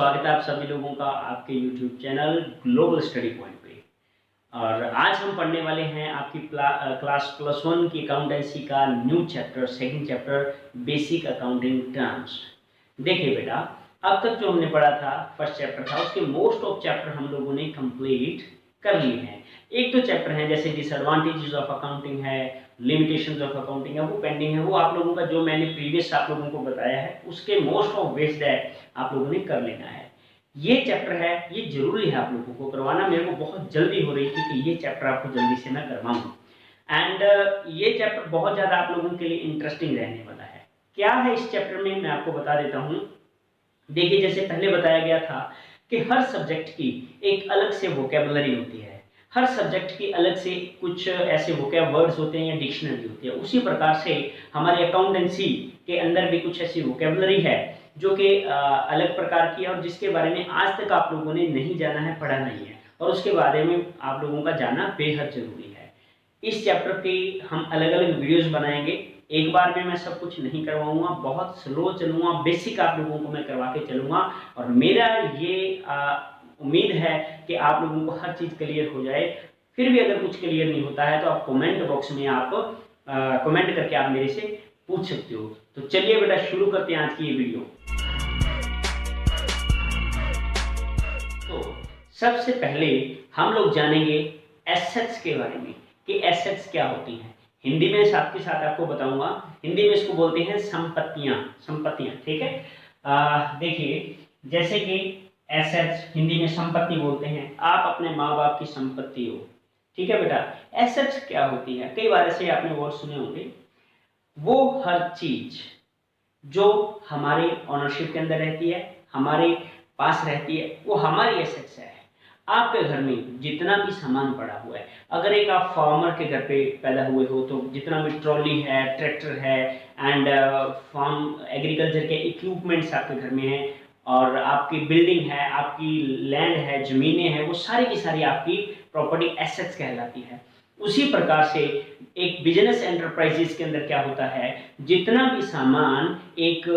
स्वागत है आप सभी लोगों का आपके YouTube channel global study point पे। और आज हम पढ़ने वाले हैं आपकी क्लास +1 की अकाउंटेंसी का new chapter, second chapter, basic accounting terms. देखिए बेटा, अब तक जो हमने पढ़ा था फर्स्ट चैप्टर था, उसके मोस्ट ऑफ चैप्टर हम लोगों ने कंप्लीट कर लिए हैं। एक तो चैप्टर है जैसे डिसएडवांटेजेस ऑफ अकाउंटिंग है, लिमिटेशंस ऑफ अकाउंटिंग है, वो पेंडिंग है। वो आप लोगों का जो मैंने प्रीवियस आप लोगों को बताया है उसके मोस्ट ऑफ बेस्ड है, आप लोगों ने कर लेना है। ये चैप्टर है, ये जरूरी है आप लोगों को करवाना। मेरे को बहुत जल्दी हो रही थी कि ये चैप्टर आपको जल्दी से मैं करवाऊँ। एंड ये चैप्टर बहुत ज़्यादा आप लोगों के लिए इंटरेस्टिंग रहने वाला है। क्या है इस चैप्टर में, मैं आपको बता देता हूँ। देखिए, जैसे पहले बताया गया था कि हर सब्जेक्ट की एक अलग से वोकेबलरी होती है, हर सब्जेक्ट की अलग से कुछ ऐसे वोकैब वर्ड्स होते हैं या डिक्शनरी होती है। उसी प्रकार से हमारी अकाउंटेंसी के अंदर भी कुछ ऐसी वोकेबलरी है जो कि अलग प्रकार की है और जिसके बारे में आज तक आप लोगों ने नहीं जाना है, पढ़ा नहीं है, और उसके बारे में आप लोगों का जाना बेहद जरूरी है। इस चैप्टर के हम अलग अलग वीडियोस बनाएंगे, एक बार में मैं सब कुछ नहीं करवाऊंगा, बहुत स्लो चलूंगा, बेसिक आप लोगों को मैं करवा के चलूंगा। और मेरा ये उम्मीद है कि आप लोगों को हर चीज़ क्लियर हो जाए। फिर भी अगर कुछ क्लियर नहीं होता है तो आप कमेंट बॉक्स में आप कमेंट करके आप मेरे से पूछ सकते हो। तो चलिए बेटा, शुरू करते हैं आज की ये वीडियो। तो सबसे पहले हम लोग जानेंगे एसेट्स के बारे में कि एसेट्स क्या होती हैं। हिंदी में साथ के साथ आपको बताऊंगा, हिंदी में इसको बोलते हैं संपत्तियां, संपत्तियां, ठीक है। देखिए, जैसे कि एसेट्स हिंदी में संपत्ति बोलते हैं, आप अपने माँ बाप की संपत्ति हो, ठीक है बेटा। एसेट्स क्या होती है, कई बार ऐसे आपने वर्ड सुने होंगे। वो हर चीज जो हमारे ऑनरशिप के अंदर रहती है, हमारे पास रहती है, वो हमारी एसेट्स है। आपके घर में जितना भी सामान पड़ा हुआ है, अगर एक आप फार्मर के घर पे पैदा हुए हो तो जितना भी ट्रॉली है, ट्रैक्टर है एंड फार्म एग्रीकल्चर के इक्विपमेंट्स आपके घर में हैं, और आपकी बिल्डिंग है, आपकी लैंड है, जमीनें हैं, वो सारी की सारी आपकी प्रॉपर्टी एसेट्स कहलाती है। उसी प्रकार से एक बिजनेस एंटरप्राइजेस के अंदर क्या होता है, जितना भी सामान एक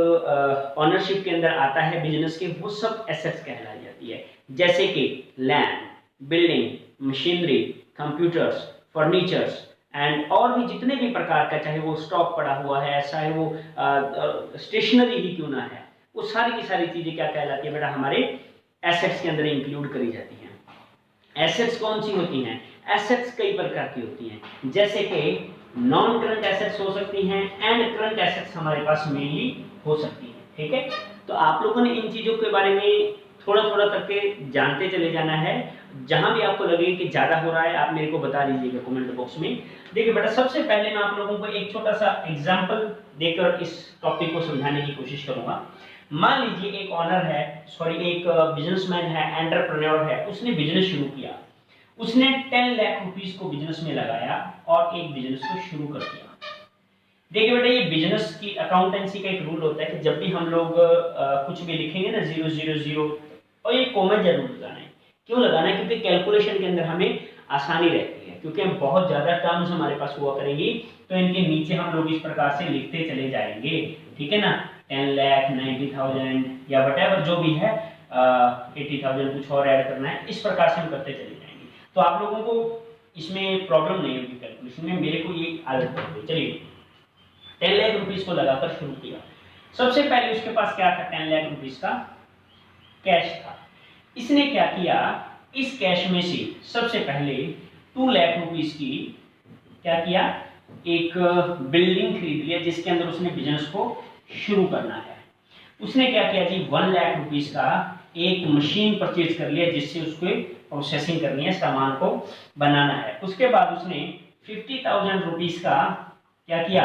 ऑनरशिप के अंदर आता है बिजनेस के, वो सब एसेट्स कहलाई जाती है। जैसे कि land, building, machinery, computers, furnitures and और भी जितने भी प्रकार का, चाहे वो स्टॉक पड़ा हुआ है, चाहे वो स्टेशनरी ही क्यों ना है, वो सारी की सारी चीजें क्या कहलाती है बेटा, हमारे एसेट्स के अंदर इंक्लूड करी जाती हैं। एसेट्स कौन सी होती हैं? एसेट्स कई प्रकार की होती हैं, जैसे कि नॉन करंट एसेट्स हो सकती हैं एंड करंट एसेट्स हमारे पास मेनली हो सकती हैं, ठीक है। तो आप लोगों ने इन चीजों के बारे में थोड़ा थोड़ा करके जानते चले जाना है। जहां भी आपको लगे कि ज्यादा हो रहा है, आप मेरे को बता दीजिएगा कमेंट बॉक्स में। देखिए बेटा, सबसे पहले मैं आप लोगों को एक छोटा सा एग्जांपल देकर इस टॉपिक को समझाने की कोशिश करूंगा। मान लीजिए एक ऑनर है, एक बिजनेसमैन है, एंटरप्रेन्योर है, उसने बिजनेस शुरू किया। उसने 10 लाख रुपीस को बिजनेस में लगाया और एक बिजनेस को शुरू कर दिया। देखिए बेटा, ये बिजनेस की अकाउंटेंसी का एक रूल होता है कि जब भी हम लोग कुछ भी लिखेंगे ना 000, और ये कॉमा जरूर लगाना है। क्यों लगाना है? क्योंकि कैलकुलेशन के अंदर हमें आसानी रहती है, क्योंकि हम बहुत ज्यादा टर्म्स हमारे पास हुआ करेंगी, तो इनके नीचे हम लोग इस प्रकार से लिखते चले जाएंगे, ठीक है ना। 10 लाख, 90,000 या वटेवर जो भी है, 80,000 कुछ और ऐड करना है, इस प्रकार से हम करते चले जाएंगे। तो आप लोगों को इसमें प्रॉब्लम नहीं होगी कैलकुलेशन में। मेरे को ये आदत पड़ गई। चलिए, 10 लाख रुपीस को लगाकर शुरू किया। सबसे पहले उसके पास क्या था? 10 लाख रुपीस का कैश था। इसने क्या किया, इस कैश में से सबसे पहले 2 लाख रुपीस की क्या किया, एक बिल्डिंग खरीद लिया जिसके अंदर उसने बिजनेस को शुरू करना है। उसने क्या किया जी, 1 लाख रुपीस का एक मशीन परचेज कर लिया जिससे उसको प्रोसेसिंग करनी है, सामान को बनाना है। उसके बाद उसने 50,000 रुपीस का क्या किया,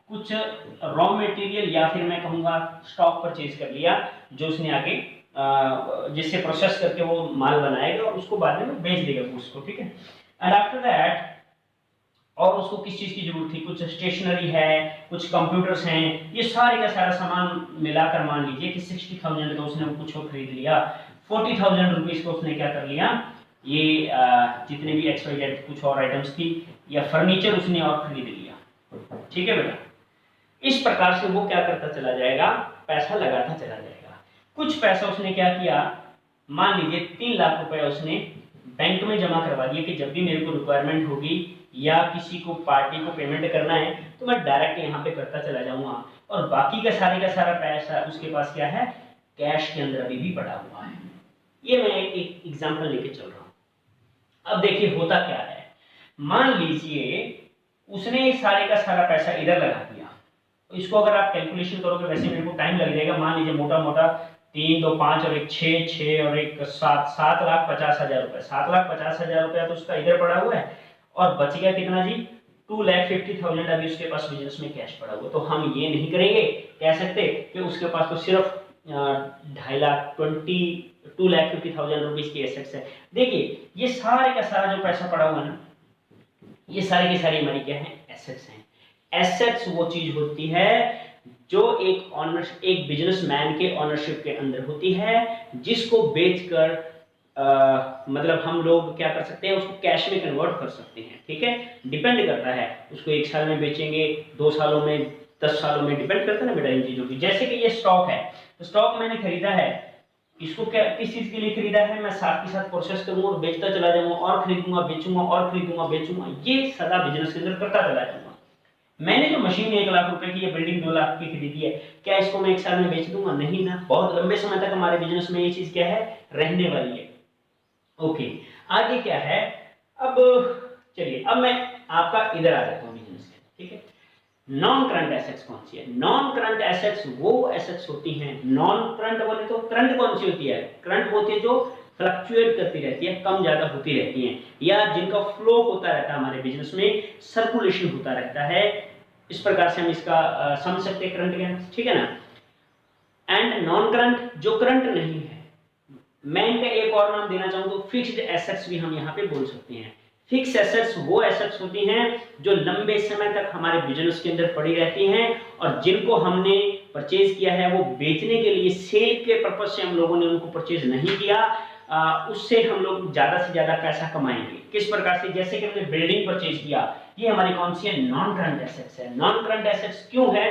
कुछ रॉ मटेरियल या फिर मैं कहूँगा स्टॉक परचेज कर लिया, जो उसने आगे जिससे प्रोसेस करके वो माल बनाएगा और उसको बाद में बेच देगा उसको, ठीक है। एंड आफ्टर दैट, और उसको किस चीज की जरूरत थी, कुछ स्टेशनरी है, कुछ कंप्यूटर्स हैं, ये सारे का सारा सामान मिलाकर मान लीजिए कि 60,000 का उसने कुछ और खरीद लिया। 40,000 रुपीज को उसने क्या कर लिया, ये जितने भी एक्सवाइजेड कुछ और आइटम्स थी या फर्नीचर उसने और खरीद लिया, ठीक है बेटा। इस प्रकार से वो क्या करता चला जाएगा, पैसा लगाता चला जाएगा। कुछ पैसा उसने क्या किया, मान लीजिए 3 लाख रुपए उसने बैंक में जमा करवा दिए कि जब भी मेरे को रिक्वायरमेंट होगी या किसी को पार्टी को पेमेंट करना है तो मैं डायरेक्ट यहाँ पे करता चला जाऊंगा, और बाकी का सारा पैसा उसके पास क्या है, कैश के अंदर अभी भी पड़ा हुआ है। ये मैं एक एग्जांपल लेके चल रहा हूँ। अब देखिए होता क्या है, मान लीजिए उसने सारे का सारा पैसा इधर लगा दिया, इसको अगर आप कैलकुलेशन करोगे वैसे मेरे को टाइम लग जाएगा, मान लीजिए मोटा मोटा 3 2 5 और एक 6 और एक 7,50,000 रुपए, 7,50,000 रुपया तो उसका इधर पड़ा हुआ है, और बच गया कितना जी, 2,50,000 अभी उसके पास बिजनेस में कैश पड़ा हुआ। तो हम ये नहीं करेंगे, कह सकते कि उसके पास तो सिर्फ 2,50,000 रुपीज की एसेट्स है। देखिए ये सारे का सारा जो पैसा पड़ा हुआ है ना, ये सारी की सारी हमारी क्या है, एसेट्स हैं। एसेट्स वो चीज होती है जो एक बिजनेसमैन के ऑनरशिप के अंदर होती है, जिसको बेचकर मतलब हम लोग क्या कर सकते हैं, उसको कैश में कन्वर्ट कर सकते हैं। ठीक है, डिपेंड करता है, उसको 1 साल में बेचेंगे, 2 सालों में, 10 सालों में, डिपेंड करता है ना बेटा इन चीजों की। जैसे कि ये स्टॉक है, तो स्टॉक मैंने खरीदा है, इसको क्या किस चीज के लिए खरीदा है, मैं साथ के साथ प्रोसेस करूंगा और बेचता चला जाऊंगा, और खरीदूंगा बेचूंगा, और खरीदूंगा बेचूंगा, ये सदा बिजनेस के अंदर करता चला जाऊंगा। मैंने जो मशीन 1 लाख रुपए की, ये बिल्डिंग 2 लाख की खरीदी है, क्या इसको मैं 1 साल में बेच दूंगा? नहीं ना, बहुत लंबे समय तक हमारे बिजनेस में ये चीज क्या है, रहने वाली है। ओके, आगे क्या है, अब चलिए अब मैं आपका इधर आ जाता हूँ बिजनेस के। ठीक है, नॉन करंट एसेट्स कौन सी है? नॉन करंट एसेट्स वो एसेट्स होती हैं, नॉन करंट बोले तो करंट कौन सी होती है? करंट होती है जो फ्लक्चुएट करती रहती है, कम ज्यादा होती रहती हैं, या जिनका फ्लो होता रहता है, हमारे बिजनेस में सर्कुलेशन होता रहता है। इस प्रकार से हम इसका समझ सकते हैं करंट क्या, ठीक है ना। एंड नॉन करंट जो करंट नहीं है, मैं इनका एक और नाम देना चाहूँ तो फिक्स्ड एसेट्स भी हम यहाँ पे बोल सकते हैं। फिक्स एसेट्स वो एसेट्स होती हैं जो लंबे समय तक हमारे बिजनेस के अंदर पड़ी रहती हैं, और जिनको हमने परचेज किया है वो बेचने के लिए, सेल के पर्पज से हम लोगों ने उनको परचेज नहीं किया, उससे हम लोग ज्यादा से ज्यादा पैसा कमाएंगे। किस प्रकार से? जैसे कि हमने बिल्डिंग परचेज किया, ये हमारी कौन सी है? नॉन करंट एसेट्स है। नॉन करंट एसेट्स क्यों है?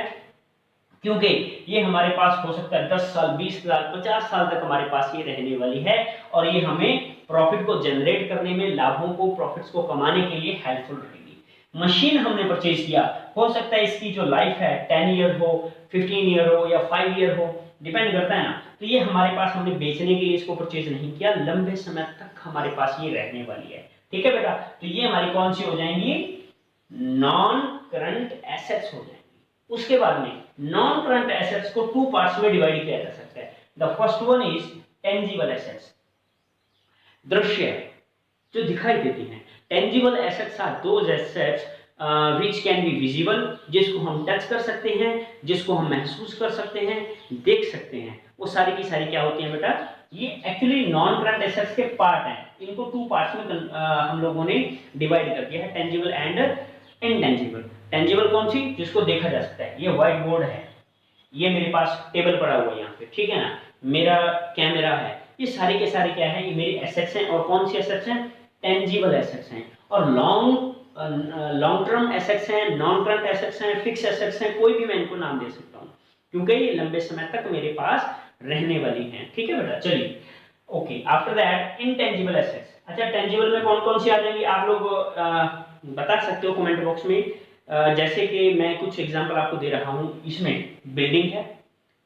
क्योंकि ये हमारे पास हो सकता है 10 साल, 20 साल, 50 साल तक हमारे पास ये रहने वाली है, और ये हमें प्रॉफिट को जनरेट करने में, लाभों को, प्रॉफिट्स को कमाने के लिए हेल्पफुल रहेगी। मशीन हमने परचेज किया, हो सकता है इसकी जो लाइफ है 10 ईयर हो, 15 ईयर हो, या 5 ईयर हो, डिपेंड करता है ना। तो ये हमारे पास, हमने बेचने के लिए इसको परचेज नहीं किया, लंबे समय तक हमारे पास ये रहने वाली है। ठीक है बेटा, तो ये हमारी कौन सी हो जाएंगी? नॉन करंट एसेट्स हो जाएंगी। उसके बाद में नॉन करंट एसेट्स को 2 पार्ट्स में डिवाइड किया जा सकता है। The first one is tangible assets, दृश्य जो दिखाई देती हैं। Tangible assets are those assets which can be visible, जिसको हम टच कर सकते हैं, जिसको हम महसूस कर सकते हैं, देख सकते हैं, वो सारी की सारी क्या होती है बेटा? ये एक्चुअली नॉन करंट एसेट्स के पार्ट हैं। इनको 2 पार्ट्स में हम लोगों ने डिवाइड कर दिया है, टेंजिबल एंड इनटेंजिबल। टेंजिबल कौन सी? जिसको देखा जा सकता है, ये व्हाइट बोर्ड है, ये मेरे पास टेबल पड़ा हुआ है यहाँ पे, ठीक है ना, मेरा कैमरा है, ये सारे के सारे क्या है? ये मेरी एसेट्स हैं। और कौन सी एसेट्स हैं? टेंजिबल एसेट्स हैं। और लॉन्ग टर्म एसेट्स हैं, नॉन करंट एसेट्स हैं, फिक्स एसेट्स हैं, कोई भी मैं इनको नाम दे सकता हूँ, क्योंकि ये लंबे समय तक मेरे पास रहने वाली हैं। ठीक है बेटा, चलिए okay. After that intangible assets. अच्छा, टेंजिबल में कौन कौन सी आ जाएंगी? आप लोग बता सकते हो कमेंट बॉक्स में। जैसे कि मैं कुछ एग्जांपल आपको दे रहा हूँ, इसमें बिल्डिंग है,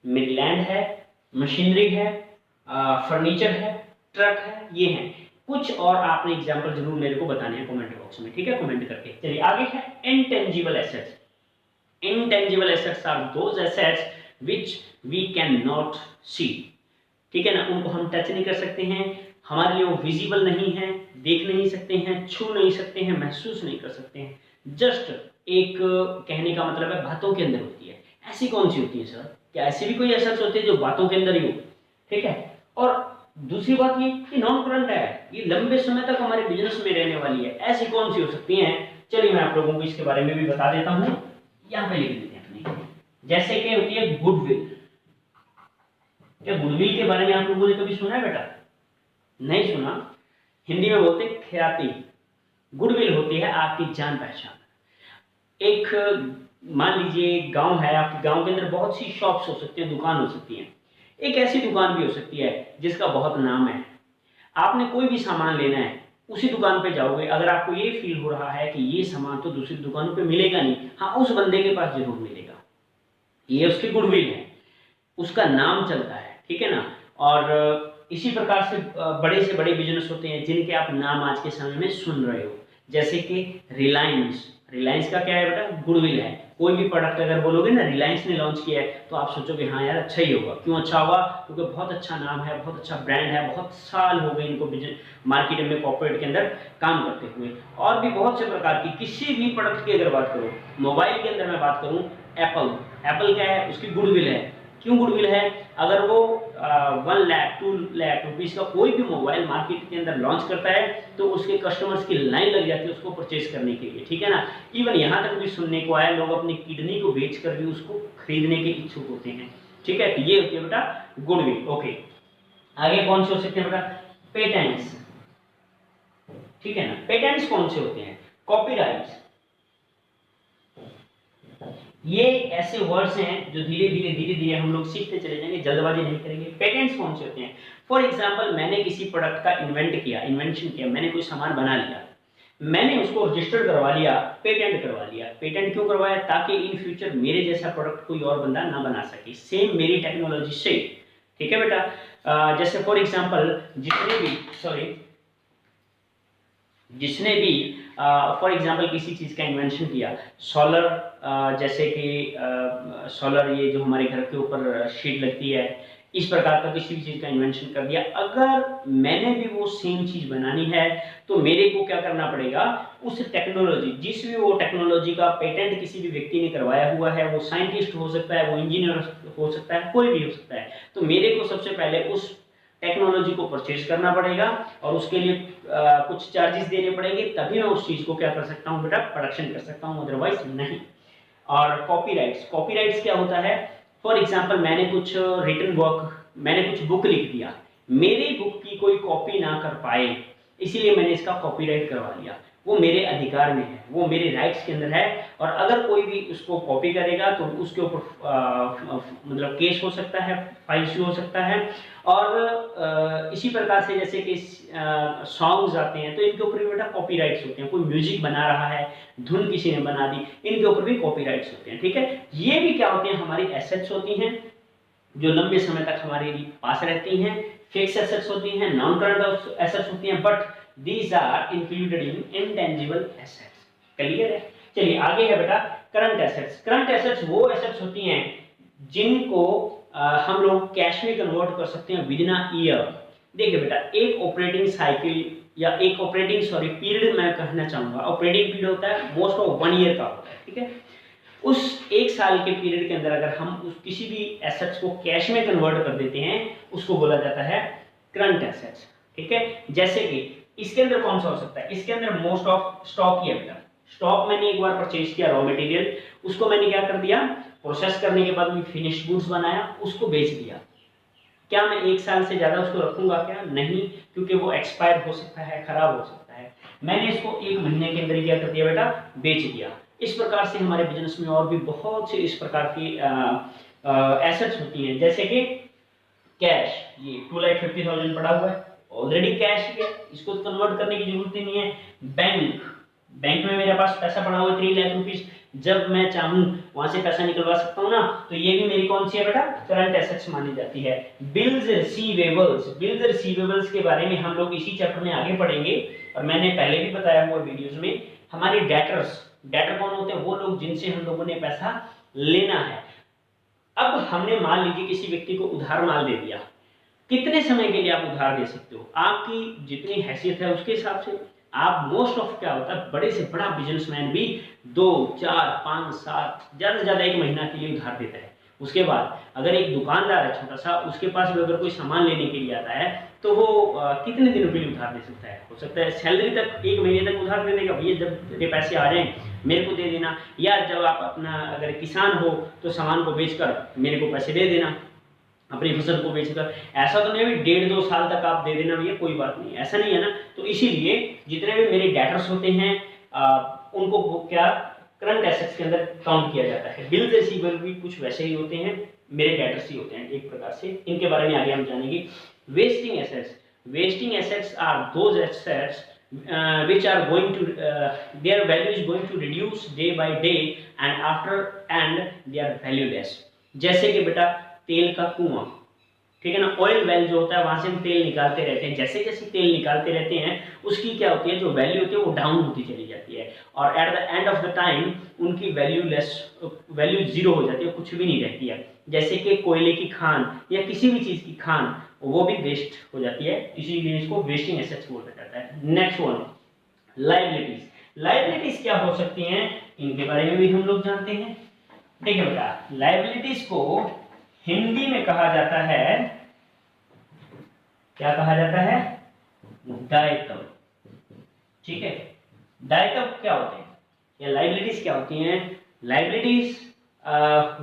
मिडलैंड है, मशीनरी है, फर्नीचर है, ट्रक है, ये हैं कुछ। और आपने एग्जांपल जरूर मेरे को बताने हैं कमेंट बॉक्स में, ठीक है, कमेंट करके। चलिए आगे है intangible assets. Intangible assets are those assets which we can not see, ठीक है ना, उनको हम टच नहीं कर सकते हैं, हमारे लिए वो विजिबल नहीं है, देख नहीं सकते हैं, छू नहीं सकते हैं, महसूस नहीं कर सकते हैं, जस्ट एक कहने का मतलब है बातों के अंदर होती है। ऐसी कौन सी होती है सर? क्या ऐसी भी कोई एसेट्स होती है जो बातों के अंदर ही हो? ठीक है। और दूसरी बात ये नॉन करंट है, ये लंबे समय तक हमारे बिजनेस में रहने वाली है, ऐसी कौन सी हो सकती हैं? चलिए मैं आप लोगों को इसके बारे में भी बता देता हूं, यहाँ पे लिख देते हैं अपनी। जैसे कि होती है गुडविल। क्या गुडविल के बारे में आप लोगों ने कभी सुना है बेटा? नहीं सुना? हिंदी में बोलते हैं ख्याति। गुडविल होती है आपकी जान पहचान। एक मान लीजिए गांव है, आपके गांव के अंदर बहुत सी शॉप्स हो सकती हैं, दुकान हो सकती हैं। एक ऐसी दुकान भी हो सकती है जिसका बहुत नाम है, आपने कोई भी सामान लेना है, उसी दुकान पे जाओगे, अगर आपको ये फील हो रहा है कि ये सामान तो दूसरी दुकानों पे मिलेगा नहीं, हाँ उस बंदे के पास जरूर मिलेगा, ये उसकी गुडविल है, उसका नाम चलता है, ठीक है ना। और इसी प्रकार से बड़े बिजनेस होते हैं जिनके आप नाम आज के समय में सुन रहे हो, जैसे कि रिलायंस। रिलायंस का क्या है बेटा, गुडविल है। कोई भी प्रोडक्ट अगर बोलोगे ना रिलायंस ने लॉन्च किया है, तो आप सोचोगे हाँ यार अच्छा ही होगा। क्यों अच्छा होगा, क्योंकि बहुत अच्छा नाम है, बहुत अच्छा ब्रांड है, बहुत साल हो गए इनको मार्केट में कॉर्पोरेट के अंदर काम करते हुए। और भी बहुत से प्रकार की किसी भी प्रोडक्ट की अगर बात करो, मोबाइल के अंदर मैं बात करूं, एप्पल। एप्पल क्या है, उसकी गुडविल है। क्यों गुडविल है, अगर वो 1 लाख 2 लाख रुपीज का कोई भी मोबाइल मार्केट के अंदर लॉन्च करता है तो उसके कस्टमर्स की लाइन लग जाती है उसको परचेज करने के लिए, ठीक है ना। इवन यहाँ तक भी सुनने को आया लोग अपनी किडनी को बेचकर भी उसको खरीदने के इच्छुक होते हैं, ठीक है। तो ये होती है बेटा गुडविल। ओके, आगे कौन से हो सकते हैं बेटा, पेटेंट्स, ठीक है ना। पेटेंट्स कौन से होते हैं, कॉपीराइट्स। ये ऐसे वर्ड्स हैं जो धीरे धीरे हम लोग सीखते चले जाएंगे, जल्दबाजी नहीं करेंगे। पेटेंट्स कौन से होते हैं, फॉर एग्जांपल मैंने किसी प्रोडक्ट का इन्वेंशन किया, मैंने कोई सामान बना लिया, मैंने उसको रजिस्टर करवा लिया, पेटेंट करवा लिया। पेटेंट क्यों करवाया, ताकि इन फ्यूचर मेरे जैसा प्रोडक्ट कोई और बंदा ना बना सके, सेम मेरी टेक्नोलॉजी से, ठीक है बेटा। जैसे फॉर एग्जांपल जिसने भी फॉर एग्जांपल किसी चीज़ का इन्वेंशन किया, सोलर, जैसे कि सोलर ये जो हमारे घर के ऊपर शीट लगती है, इस प्रकार का किसी भी चीज़ का इन्वेंशन कर दिया, अगर मैंने भी वो सेम चीज़ बनानी है तो मेरे को क्या करना पड़ेगा, उस टेक्नोलॉजी, जिस भी वो टेक्नोलॉजी का पेटेंट किसी भी व्यक्ति ने करवाया हुआ है, वो साइंटिस्ट हो सकता है, वो इंजीनियर हो सकता है, कोई भी हो सकता है, तो मेरे को सबसे पहले उस टेक्नोलॉजी को परचेज करना पड़ेगा और उसके लिए कुछ चार्जेस देने पड़ेंगे, तभी मैं उस चीज़ को क्या कर सकता हूँ बेटा, प्रोडक्शन कर सकता हूँ, अदरवाइज नहीं। और कॉपीराइट्स क्या होता है, फॉर एग्जांपल मैंने कुछ रिटन वर्क, मैंने कुछ बुक लिख दिया, मेरी बुक की कोई कॉपी ना कर पाए, इसीलिए मैंने इसका कॉपीराइट करवा लिया, वो मेरे अधिकार में है, वो मेरे राइट्स के अंदर है। और अगर कोई भी उसको कॉपी करेगा तो उसके ऊपर मतलब केस हो सकता है, फाइल इशू हो सकता है। और इसी प्रकार से जैसे कि सॉन्ग्स आते हैं तो इनके ऊपर भी बेटा कॉपीराइट्स होते हैं, कोई म्यूजिक बना रहा है, धुन किसी ने बना दी, इनके ऊपर भी कॉपीराइट्स होते हैं, ठीक है। ये भी क्या होते हैं, हमारी एसेट्स होती हैं जो लंबे समय तक हमारे पास रहती हैं, फिक्स एसेट्स होती हैं, नॉन करंट एसेट्स होती हैं, but these are included in intangible assets। Clear है, चलिए आगे है बेटा करंट एसेट्स। करंट एसेट्स वो एसेट्स होती हैं जिनको हम लोग कैश में कन्वर्ट कर सकते हैं विद इन अ ईयर। देखिए बेटा, एक ऑपरेटिंग साइकिल या एक ऑपरेटिंग पीरियड मैं कहना चाहूंगा, ऑपरेटिंग पीरियड होता है मोस्ट ऑफ 1 ईयर का होता है, ठीक है। उस 1 साल के पीरियड के अंदर अगर हम किसी भी एसेट्स को कैश में कन्वर्ट कर देते हैं, उसको बोला जाता है करंट एसेट्स, ठीक है। जैसे कि इसके अंदर कौन सा हो सकता है, इसके अंदर मोस्ट ऑफ स्टॉक ही है बेटा। स्टॉक मैंने एक बार परचेज किया, रॉ मटेरियल, उसको मैंने क्या कर दिया, प्रोसेस करने के बाद में फिनिश्ड गुड्स बनाया, उसको बेच दिया। क्या मैं 1 साल से ज्यादा उसको रखूंगा क्या, नहीं, क्योंकि वो एक्सपायर हो सकता है, खराब हो सकता है। मैंने इसको 1 महीने के अंदर क्या कर दिया बेटा, बेच दिया। इस प्रकार से हमारे बिजनेस में और भी बहुत से इस प्रकार की एसेट्स होती हैं, जैसे कि कैश, ये 2,50,000 पड़ा हुआ है, ऑलरेडी कैश है, इसको कन्वर्ट करने की जरूरत ही नहीं है। बैंक में मेरे पास पैसा पड़ा हुआ है 3 लाख रुपीस, जब मैं चाहूं वहां से पैसा निकलवा सकता हूं ना, तो ये भी मेरी कौन सी है बेटा, करंट एसेट्स मानी जाती है। बिल्स रिसीवेबल्स के बारे में हम लोग इसी चैप्टर में आगे पढ़ेंगे, और मैंने पहले भी बताया हुआ वीडियोस में, हमारे डेटर कौन होते हैं, वो लोग जिनसे हम लोगों ने पैसा लेना है। अब हमने मान लीजिए किसी व्यक्ति को उधार माल दे दिया, कितने समय के लिए आप उधार दे सकते हो, आपकी जितनी हैसियत है उसके हिसाब से। आप मोस्ट ऑफ क्या होता है, बड़े से बड़ा बिजनेसमैन भी 2, 4, 5, 7 ज्यादा से ज्यादा 1 महीना के लिए उधार देता है। उसके बाद अगर एक दुकानदार है छोटा सा, उसके पास भी अगर कोई सामान लेने के लिए आता है तो वो कितने दिनों के लिए उधार दे सकता है, हो सकता है सैलरी तक 1 महीने तक उधार दे देगा, भैया जब मेरे पैसे आ जाएं मेरे को दे देना, या जब आप अपना अगर किसान हो तो सामान को बेचकर मेरे को पैसे दे देना, अपनी फसल को बेचकर। ऐसा तो नहीं है 1.5-2 साल तक आप दे देना भैया, कोई बात नहीं, ऐसा नहीं है ना। तो इसीलिए जितने भी मेरे डेटर्स होते हैं उनको क्या करंट एसेट्स के अंदर काउंट किया जाता है। बिल्स रिसीवेबल भी कुछ वैसे ही होते हैं, मेरे डेटर्स ही होते हैं एक प्रकार से। इनके बारे में आगे हम जानेंगे। Wasting assets, wasting assets are those assets which are going to their value is going to reduce day by day and they are valueless। जैसे कि बेटा तेल का कुआं, ठीक है ना, ऑयल वेल जो होता है वहां से हम तेल निकालते रहते हैं, जैसे जैसे तेल निकालते रहते हैं उसकी क्या होती है, जो वैल्यू होती है वो डाउन होती चली जाती है और at the end of the time उनकी वैल्यू जीरो हो जाती है, कुछ भी नहीं रहती है। जैसे कि कोयले की खान या किसी भी चीज की खान, वो भी वेस्ट हो जाती है, इसीलिए इसको वेस्टिंग एसेट्स बोला जाता है। Next one, liabilities. लायबिलिटीज क्या हो सकती हैं, इनके बारे में भी हम लोग जानते हैं। देखिए बेटा, लायबिलिटीज को हिंदी में कहा जाता है, क्या कहा जाता है, दायित्व। ठीक है, दायित्व क्या होते हैं या लायबिलिटीज क्या होती हैं? लायबिलिटीज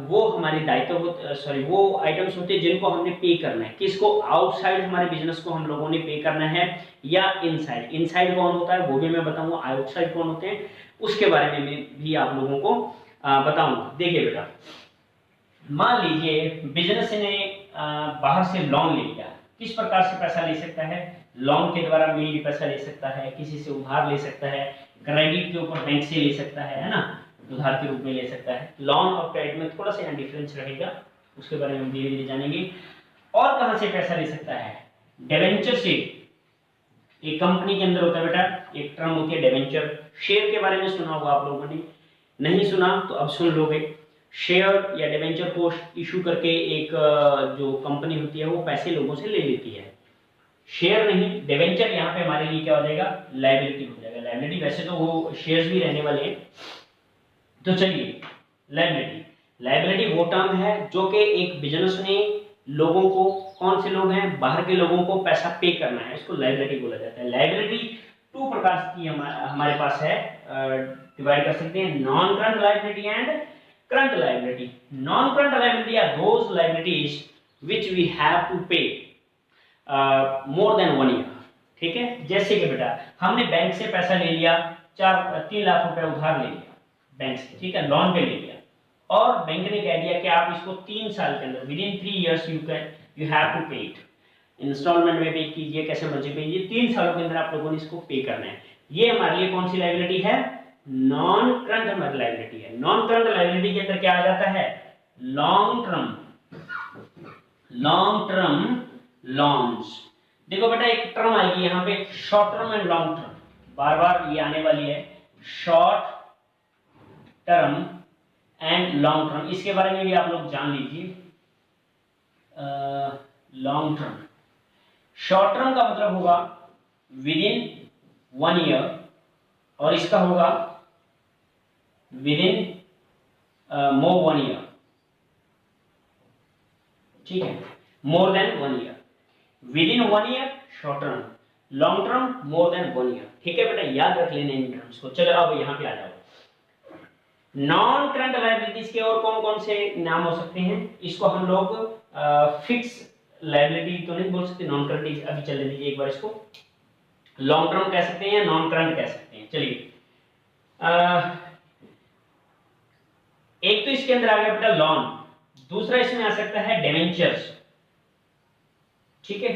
वो हमारी दायित्व सॉरी वो आइटम्स होते हैं जिनको हमने पे करना है। किसको? आउटसाइड हमारे बिजनेस को हम लोगों ने पे करना है या इनसाइड। इनसाइड कौन होता है वो भी मैं बताऊंगा, आउटसाइड कौन होते हैं उसके बारे में भी आप लोगों को बताऊंगा। देखिए बेटा, मान लीजिए बिजनेस ने बाहर से लोन ले लिया। किस प्रकार से पैसा ले सकता है? लोन के द्वारा मिल पैसा ले सकता है, किसी से उधार ले सकता है, क्रेडिट के ऊपर बैंक से ले सकता है ना, उधार के रूप में ले सकता है। लोन और क्रेडिट में थोड़ा सा यहाँ डिफरेंस रहेगा, उसके बारे में हम धीरे धीरे जानेंगे। और कहां से पैसा ले सकता है? डिबेंचर से। एक कंपनी के अंदर होता है बेटा, एक टर्म होती है डिबेंचर। शेयर के बारे में सुना होगा आप लोगों ने, नहीं सुना तो अब सुन लोगे। शेयर या डिबेंचर को इशू करके एक जो कंपनी होती है वो पैसे लोगों से ले लेती है। शेयर नहीं, डिबेंचर यहाँ पे हमारे लिए क्या हो जाएगा? लायबिलिटी हो जाएगा। लायबिलिटी वैसे तो वो शेयर्स भी रहने वाले हैं। तो चलिए, लायबिलिटी, लायबिलिटी वो टर्म है जो कि एक बिजनेस ने लोगों को, कौन से लोग हैं, बाहर के लोगों को पैसा पे करना है, इसको लायबिलिटी बोला जाता है। लायबिलिटी टू प्रकार की हमारे पास है, डिवाइड कर सकते हैं, non current liability and current liability. Non current liability are those liabilities which we have to pay more then 1 year. ठीक है, जैसे कि बेटा हमने बैंक से पैसा ले लिया, 3 लाख रुपए उधार ले लिया बैंक से, ठीक है, लोन पे ले लिया, और बैंक ने कह दिया कि आप इसको 3 साल के अंदर, within 3 years you have to pay it. Instalment में पे कीजिए, कैसे मर्जी पे कीजिए, 3 सालों के अंदर आप लोगों ने इसको पे करना है। ये हमारे लिए कौन सी लायबिलिटी है? नॉन करंट लायबिलिटी है। नॉन करंट लायबिलिटी के अंदर क्या आ जाता है? Long term loans. देखो बेटा, एक टर्म आएगी यहाँ पे, short term and long term, बार बार ये आने वाली है, short term and long term. इसके बारे में भी आप लोग जान लीजिए। लॉन्ग टर्म, शॉर्ट टर्म का मतलब होगा विद इन 1 ईयर, और इसका होगा विद इन मोर 1 ईयर। ठीक है, more than 1 year. With in 1 year short term, long term more than 1 year. ठीक है बेटा, याद रख लेना इन टर्म्स को। चलो अब यहाँ पे आ जाओ। नॉन करंट लायबिलिटीज के और कौन कौन से नाम हो सकते हैं? इसको हम लोग फिक्स लायबिलिटी तो नहीं बोल सकते, नॉन करंट अभी चलने दीजिए एक बार इसको। लॉन्ग टर्म कह सकते हैं, नॉन करंट कह सकते हैं। चलिए, एक तो इसके अंदर आ गया बेटा लोन, दूसरा इसमें आ सकता है डिवेंचर्स। ठीक है,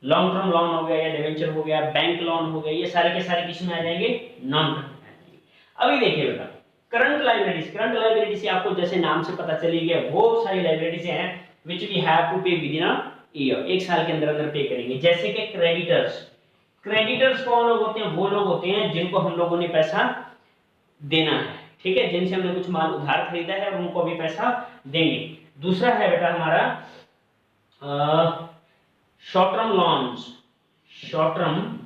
लॉन्ग टर्म लोन हो गया या डिवेंचर हो गया, बैंक लोन हो गया, ये सारे के सारे किस में आ जाएंगे? नॉन करंट में आ जाएंगे। अभी देखिए बेटा, करंट लायबिलिटीज, करंट लायबिलिटी से आपको जैसे नाम से पता चली गया, वो सारी लायबिलिटीज हैं व्हिच वी हैव टू पे विद इन अ ईयर, एक साल के अंदर अंदर पे करेंगे। जैसे कि क्रेडिटर्स, क्रेडिटर्स कौन लोग होते हैं? वो लोग होते हैं जिनको हम लोगों ने पैसा देना है, ठीक है, जिनसे हमने कुछ माल उधार खरीदा है और उनको भी पैसा देंगे। दूसरा है बेटा हमारा short term loans. Short term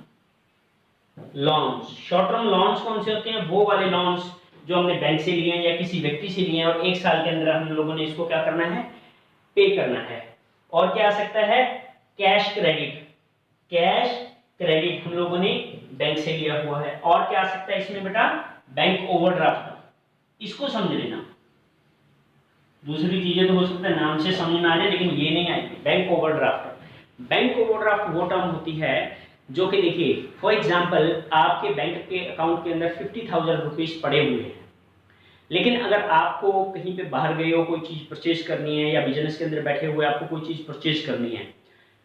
loans कौन से होते हैं? वो वाले लॉन्स जो हमने बैंक से लिए हैं या किसी व्यक्ति से लिए हैं और एक साल के अंदर हम लोगों ने इसको क्या करना है? पे करना है। और क्या आ सकता है? कैश क्रेडिट, कैश क्रेडिट हम लोगों ने बैंक से लिया हुआ है। और क्या आ सकता है इसमें बेटा? बैंक ओवरड्राफ्ट, इसको समझ लेना। दूसरी चीजें तो हो सकता है नाम से समझ में आ जाए, लेकिन ये नहीं आएगी। बैंक ओवरड्राफ्ट, बैंक ओवरड्राफ्ट वो टर्म होती है जो कि देखिए फॉर एग्जांपल आपके बैंक के अकाउंट के अंदर 50,000 रुपीज पड़े हुए हैं, लेकिन अगर आपको कहीं पे बाहर गए हो, कोई चीज़ परचेज करनी है, या बिजनेस के अंदर बैठे हुए आपको कोई चीज़ परचेज करनी है,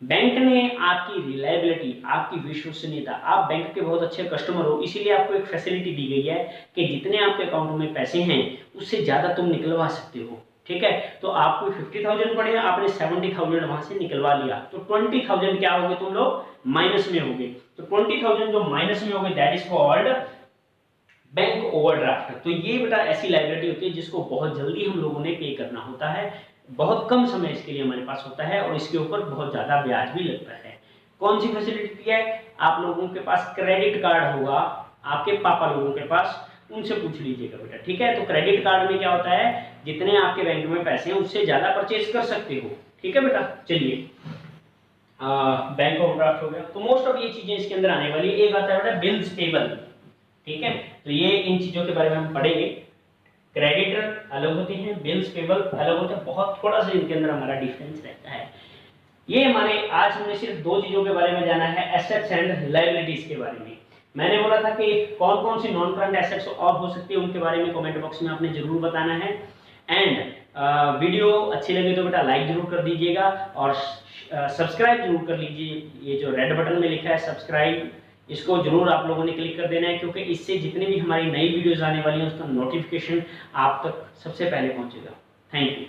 बैंक ने आपकी रिलायबिलिटी, आपकी विश्वसनीयता, आप बैंक के बहुत अच्छे कस्टमर हो, इसीलिए आपको एक फैसिलिटी दी गई है कि जितने आपके अकाउंट में पैसे हैं उससे ज़्यादा तुम निकलवा सकते हो। ठीक है, तो आपको 50,000 पड़े, आपने 70,000 वहां से निकलवा लिया, तो 20,000 क्या हो गए, तुम लोग माइनस में हो गए। तो 20,000 जो माइनस में हो गए, that is called bank overdraft. तो ये बेटा ऐसी लायबिलिटी होती है जिसको बहुत जल्दी हम लोगों ने पे करना होता है, बहुत कम समय इसके लिए हमारे पास होता है, और इसके ऊपर बहुत ज्यादा ब्याज भी लगता है। कौन सी फैसिलिटी है, आप लोगों के पास क्रेडिट कार्ड होगा, आपके पापा लोगों के पास, उनसे पूछ लीजिएगा बेटा। ठीक है, तो क्रेडिट कार्ड में क्या होता है, जितने आपके बैंक में पैसे हैं उससे ज्यादा परचेज कर सकते हो। ठीक है बेटा, चलिए बैंक ओवरड्राफ्ट हो गया। तो मोस्ट ऑफ ये चीजें इसके अंदर आने वाली। एक आता है बेटा बिल्स पेबल। ठीक है, तो ये इन चीजों के बारे में हम पढ़ेंगे। क्रेडिटर अलग होते हैं, बिल्स पेबल अलग होते हैं, बहुत थोड़ा सा इनके अंदर हमारा डिफरेंस रहता है। ये हमारे आज हमने सिर्फ दो चीजों के बारे में जाना है, एसेट्स एंड लायबिलिटीज के बारे में। मैंने बोला था कि कौन कौन सी नॉन करंट एसेट्स ऑफ हो सकती है, उनके बारे में कमेंट बॉक्स में आपने जरूर बताना है। एंड वीडियो अच्छी लगे तो बेटा लाइक जरूर कर दीजिएगा, और सब्सक्राइब जरूर कर लीजिए। ये जो रेड बटन में लिखा है सब्सक्राइब, इसको जरूर आप लोगों ने क्लिक कर देना है, क्योंकि इससे जितनी भी हमारी नई वीडियोस आने वाली हैं उसका नोटिफिकेशन आप तक सबसे पहले पहुंचेगा। Thank you.